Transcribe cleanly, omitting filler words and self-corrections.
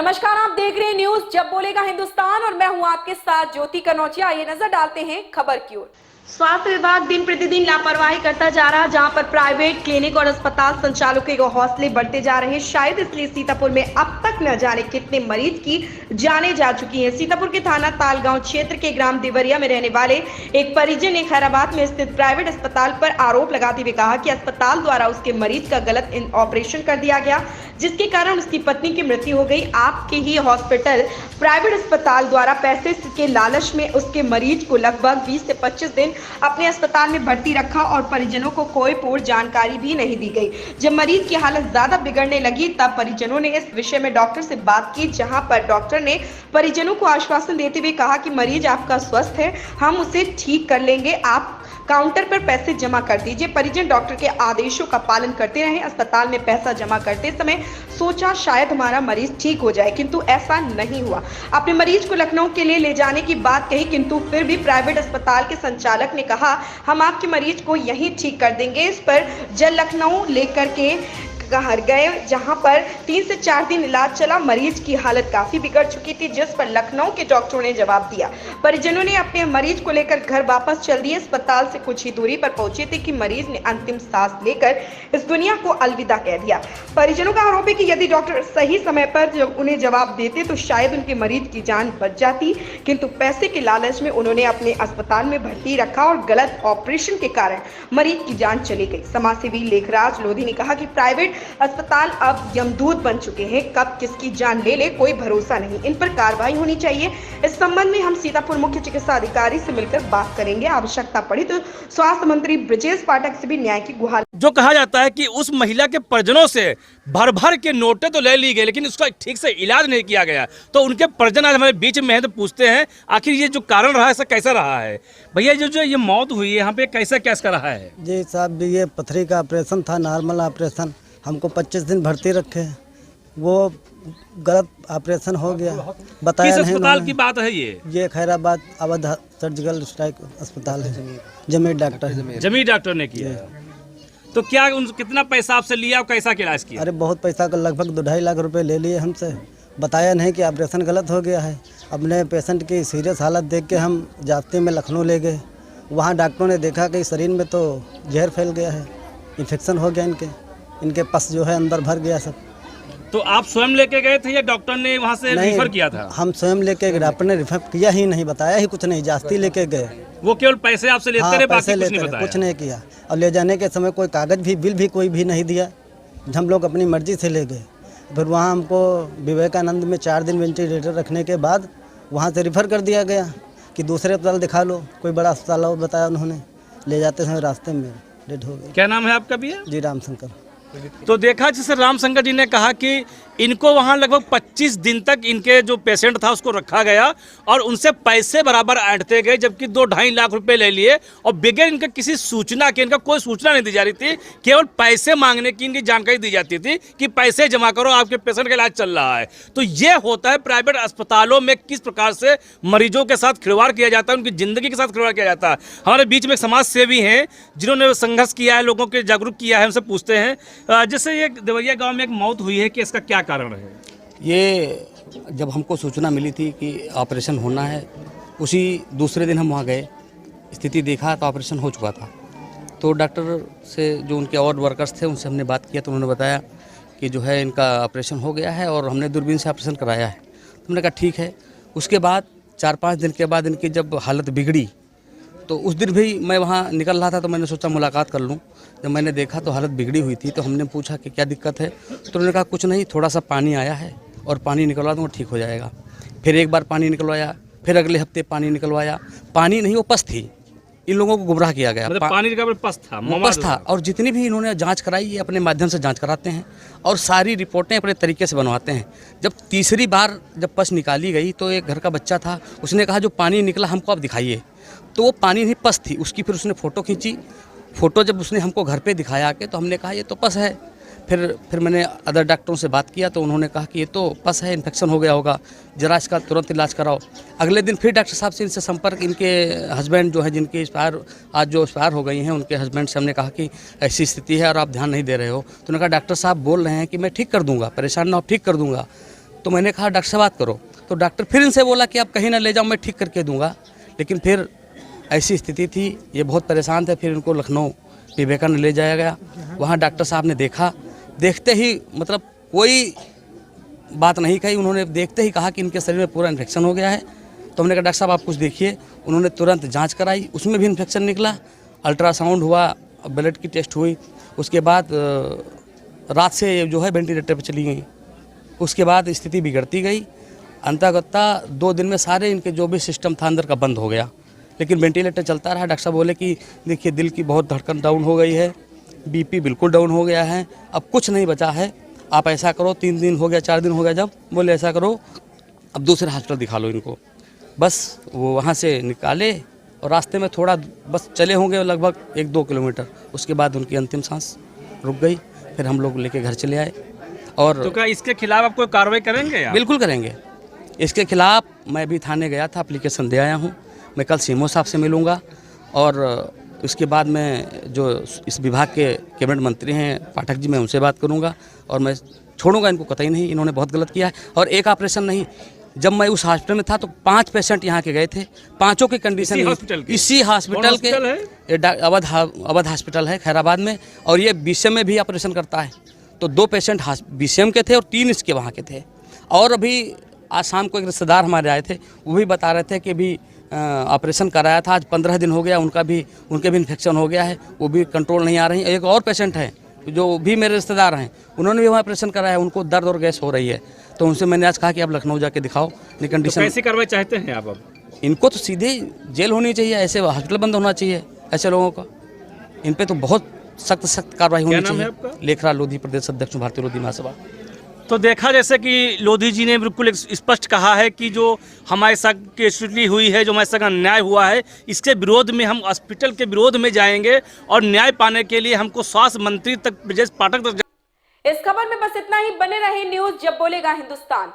नमस्कार, आप देख रहे हैं न्यूज जब बोलेगा हिंदुस्तान और मैं हूं आपके साथ ज्योति कनौजिया। ये नजर डालते हैं खबर की ओर। स्वास्थ्य विभाग दिन प्रतिदिन लापरवाही करता जा रहा, जहां पर प्राइवेट क्लिनिक और अस्पताल संचालकों के हौसले बढ़ते जा रहे हैं। शायद इसलिए सीतापुर में अब तक न जाने कितने मरीज की जाने जा चुकी हैं। सीतापुर के थाना तालगांव क्षेत्र के ग्राम देवरिया में रहने वाले एक परिजन ने खैराबाद में स्थित प्राइवेट अस्पताल पर आरोप लगाते हुए कहा कि अस्पताल द्वारा उसके मरीज का गलत ऑपरेशन कर दिया गया, जिसके कारण उसकी पत्नी की मृत्यु हो गई। आपके ही हॉस्पिटल प्राइवेट अस्पताल द्वारा पैसे के लालच में उसके मरीज को लगभग 20 से 25 दिन अपने अस्पताल में भर्ती रखा और परिजनों को कोई पूर्ण जानकारी भी नहीं दी गई। जब मरीज की हालत ज्यादा बिगड़ने लगी तब परिजनों ने इस विषय में डॉक्टर से बात की, जहां पर डॉक्टर ने परिजनों को आश्वासन देते हुए कहा कि मरीज आपका स्वस्थ है, हम उसे ठीक कर लेंगे, आप काउंटर पर पैसे जमा कर दीजिए। परिजन डॉक्टर के आदेशों का पालन करते रहे। अस्पताल में पैसा जमा करते समय सोचा शायद हमारा मरीज ठीक हो जाए, किंतु ऐसा नहीं हुआ। अपने मरीज को लखनऊ के लिए ले जाने की बात कही, किंतु फिर भी प्राइवेट अस्पताल के संचालक ने कहा हम आपके मरीज को यहीं ठीक कर देंगे। इस पर जल लखनऊ लेकर के घर गए, जहां पर 3 से 4 दिन इलाज चला। मरीज की हालत काफी बिगड़ चुकी थी, जिस पर लखनऊ के डॉक्टरों ने जवाब दिया। परिजनों ने अपने मरीज को लेकर घर वापस चल दिए। अस्पताल से कुछ ही दूरी पर पहुंचे थे कि मरीज ने अंतिम सांस लेकर इस दुनिया को अलविदा कह दिया। परिजनों का आरोप है कि यदि डॉक्टर सही समय पर उन्हें जवाब देते तो शायद उनके मरीज की जान बच जाती, किंतु पैसे के लालच में उन्होंने अपने अस्पताल में भर्ती रखा और गलत ऑपरेशन के कारण मरीज की जान चली गई। समाजसेवी लेखराज लोधी ने कहा कि प्राइवेट अस्पताल अब यमदूत बन चुके हैं, कब किसकी जान ले ले कोई भरोसा नहीं, इन पर कार्रवाई होनी चाहिए। इस संबंध में हम सीतापुर मुख्य चिकित्सा अधिकारी से मिलकर बात करेंगे। आवश्यकता पड़ी तो स्वास्थ्य मंत्री ब्रजेश पाठक से भी न्याय की गुहार। जो कहा जाता है कि उस महिला के परिजनों से भर भर के नोटें तो ले ली गई, लेकिन उसका ठीक से इलाज नहीं किया गया। तो उनके परिजन आज हमारे बीच में है, तो पूछते हैं आखिर ये जो कारण रहा ऐसा कैसा रहा है। भैया जो ये मौत हुई है यहाँ पे कैसा कैसा रहा है? जी साहब, ये पथरी का ऑपरेशन था, नॉर्मल ऑपरेशन। हमको 25 दिन भर्ती रखे, वो गलत ऑपरेशन हो गया, बताया नहीं। अस्पताल की बात है ये खैराबाद अवध सर्जिकल स्ट्राइक अस्पताल है, जमीर डॉक्टर ने किया। तो क्या कितना पैसा आपसे लिया और कैसा इलाज किया? अरे बहुत पैसा का, लगभग 2-2.5 लाख रुपए ले लिए हमसे। बताया नहीं कि ऑपरेशन गलत हो गया है। अपने पेशेंट की सीरियस हालत देख के हम जाते में लखनऊ ले गए। वहाँ डॉक्टरों ने देखा कि शरीर में तो जहर फैल गया है, इन्फेक्शन हो गया, इनके पस जो है अंदर भर गया सब। तो आप स्वयं लेके गए थे या डॉक्टर ने वहाँ से रिफर किया था? हम स्वयं लेके गए, डॉक्टर ने रिफर किया ही नहीं, बताया ही कुछ नहीं, जास्ती लेके गए। वो केवल पैसे आपसे लेते रहे, बाकी कुछ नहीं बताया? कुछ नहीं किया। और ले जाने के समय कोई कागज भी, बिल भी कोई भी नहीं दिया। हम लोग अपनी मर्जी से ले गए। फिर वहाँ हमको विवेकानंद में 4 दिन वेंटिलेटर रखने के बाद वहाँ से रिफ़र कर दिया गया कि दूसरे अस्पताल दिखा लो, कोई बड़ा अस्पताल हो बताया उन्होंने। ले जाते समय रास्ते में डेड हो गई। क्या नाम है आपका भैया? जी रामशंकर। तो देखा जैसे रामशंकर जी ने कहा कि इनको वहाँ लगभग 25 दिन तक इनके जो पेशेंट था उसको रखा गया और उनसे पैसे बराबर ऐंठते गए, जबकि 2-2.5 लाख रुपए ले लिए और बगैर इनके किसी सूचना के, इनका कोई सूचना नहीं दी जा रही थी, केवल पैसे मांगने की इनकी जानकारी दी जाती थी कि पैसे जमा करो, आपके पेशेंट का इलाज चल रहा है। तो ये होता है प्राइवेट अस्पतालों में किस प्रकार से मरीजों के साथ खिलवाड़ किया जाता है, उनकी ज़िंदगी के साथ खिलवाड़ किया जाता है। हमारे बीच में एक समाज सेवी हैं जिन्होंने संघर्ष किया है, लोगों के जागरूक किया है, उनसे पूछते हैं। जैसे ये देवरिया गाँव में एक मौत हुई है कि इसका क्या कारण है? ये जब हमको सूचना मिली थी कि ऑपरेशन होना है, उसी दूसरे दिन हम वहाँ गए, स्थिति देखा तो ऑपरेशन हो चुका था। तो डॉक्टर से जो उनके और वर्कर्स थे उनसे हमने बात किया तो उन्होंने बताया कि जो है इनका ऑपरेशन हो गया है और हमने दूरबीन से ऑपरेशन कराया है। तो हमने कहा ठीक है। उसके बाद 4-5 दिन के बाद इनकी जब हालत बिगड़ी तो उस दिन भी मैं वहाँ निकल रहा था, तो मैंने सोचा मुलाकात कर लूँ। जब मैंने देखा तो हालत बिगड़ी हुई थी, तो हमने पूछा कि क्या दिक्कत है, तो उन्होंने कहा कुछ नहीं, थोड़ा सा पानी आया है और पानी निकलवा दूँगा ठीक हो जाएगा। फिर एक बार पानी निकलवाया, फिर अगले हफ्ते पानी निकलवाया, पानी नहीं वो पस थी। इन लोगों को गुमराह किया गया। मतलब पानी का पस था। और जितनी भी इन्होंने जांच कराई ये अपने माध्यम से जांच कराते हैं और सारी रिपोर्टें अपने तरीके से बनवाते हैं। जब तीसरी बार जब पस निकाली गई तो एक घर का बच्चा था, उसने कहा जो पानी निकला हमको आप दिखाइए। तो वो पानी नहीं पस थी उसकी। फिर उसने फ़ोटो खींची, फ़ोटो जब उसने हमको घर पे दिखाया के तो हमने कहा ये तो पस है। फिर मैंने अदर डॉक्टरों से बात किया तो उन्होंने कहा कि ये तो पस है, इन्फेक्शन हो गया होगा, जरा इसका तुरंत इलाज कराओ। अगले दिन फिर डॉक्टर साहब से इनसे संपर्क, इनके हस्बैंड जो है जिनकी आज जो एक्सपायर हो गई हैं, उनके हस्बैंड से हमने कहा कि ऐसी स्थिति है और आप ध्यान नहीं दे रहे हो। तो उन्होंने कहा डॉक्टर साहब बोल रहे हैं कि मैं ठीक कर दूँगा, परेशान ना हो, ठीक कर दूँगा। तो मैंने कहा डॉक्टर से बात करो, तो डॉक्टर फिर इनसे बोला कि आप कहीं ना ले जाओ, मैं ठीक करके दूंगा। लेकिन फिर ऐसी स्थिति थी, ये बहुत परेशान थे, फिर इनको लखनऊ विवेकानंद ले जाया गया। वहाँ डॉक्टर साहब ने देखा, देखते ही मतलब कोई बात नहीं कही, उन्होंने देखते ही कहा कि इनके शरीर में पूरा इन्फेक्शन हो गया है। तो हमने कहा डॉक्टर साहब आप कुछ देखिए। उन्होंने तुरंत जांच कराई, उसमें भी इन्फेक्शन निकला, अल्ट्रासाउंड हुआ, ब्लड की टेस्ट हुई। उसके बाद रात से जो है वेंटिलेटर पर चली गई। उसके बाद स्थिति बिगड़ती गई, अंततः 2 दिन में सारे इनके जो भी सिस्टम था अंदर का बंद हो गया, लेकिन वेंटिलेटर चलता रहा। डॉक्टर साहब बोले कि देखिए दिल की बहुत धड़कन डाउन हो गई है, बीपी बिल्कुल डाउन हो गया है, अब कुछ नहीं बचा है, आप ऐसा करो, 3 दिन हो गया 4 दिन हो गया, जब बोले ऐसा करो अब दूसरे हॉस्पिटल दिखा लो इनको। बस वो वहाँ से निकाले और रास्ते में थोड़ा बस चले होंगे लगभग 1-2 किलोमीटर, उसके बाद उनकी अंतिम सांस रुक गई। फिर हम लोग लेके घर चले आए। और तो क्या इसके खिलाफ आप कोई कार्रवाई करेंगे आप? बिल्कुल करेंगे। इसके खिलाफ मैं भी थाने गया था, एप्लीकेशन दे आया हूँ। मैं कल सीएमओ साहब से मिलूँगा और उसके बाद मैं जो इस विभाग के कैबिनेट मंत्री हैं पाठक जी, मैं उनसे बात करूँगा और मैं छोड़ूंगा इनको कतई नहीं। इन्होंने बहुत गलत किया है। और एक ऑपरेशन नहीं, जब मैं उस हॉस्पिटल में था तो 5 पेशेंट यहाँ के गए थे, 5 की कंडीशन इसी हॉस्पिटल के अवध हॉस्पिटल है खैराबाद में, और ये बीसीएम में भी ऑपरेशन करता है। तो 2 पेशेंट बीसीएम के थे और 3 इसके वहाँ के थे। और अभी आज शाम को एक रिश्तेदार हमारे आए थे, वो भी बता रहे थे कि भी ऑपरेशन कराया था, आज 15 दिन हो गया, उनके भी इन्फेक्शन हो गया है, वो भी कंट्रोल नहीं आ रही। एक और पेशेंट है जो भी मेरे रिश्तेदार हैं, उन्होंने भी वहाँ ऑपरेशन कराया, उनको दर्द और गैस हो रही है। तो उनसे मैंने आज कहा कि आप लखनऊ जाके दिखाओ। कंडीशन कैसी कार्रवाई चाहते हैं आप? अब इनको तो सीधे जेल होनी चाहिए, ऐसे हॉस्पिटल बंद होना चाहिए ऐसे लोगों का। इन पे तो बहुत सख्त कार्रवाई होनी चाहिए। लेखराज लोधी, प्रदेश अध्यक्ष भारतीय लोधी महासभा। तो देखा जैसे कि लोधी जी ने बिल्कुल स्पष्ट कहा है कि जो हमारे साथ केस हुई है, जो हमारे साथ अन्याय हुआ है, इसके विरोध में हम हॉस्पिटल के विरोध में जाएंगे और न्याय पाने के लिए हमको स्वास्थ्य मंत्री तक, ब्रजेश पाठक तक। इस खबर में बस इतना ही। बने रहे न्यूज़ जब बोलेगा हिंदुस्तान।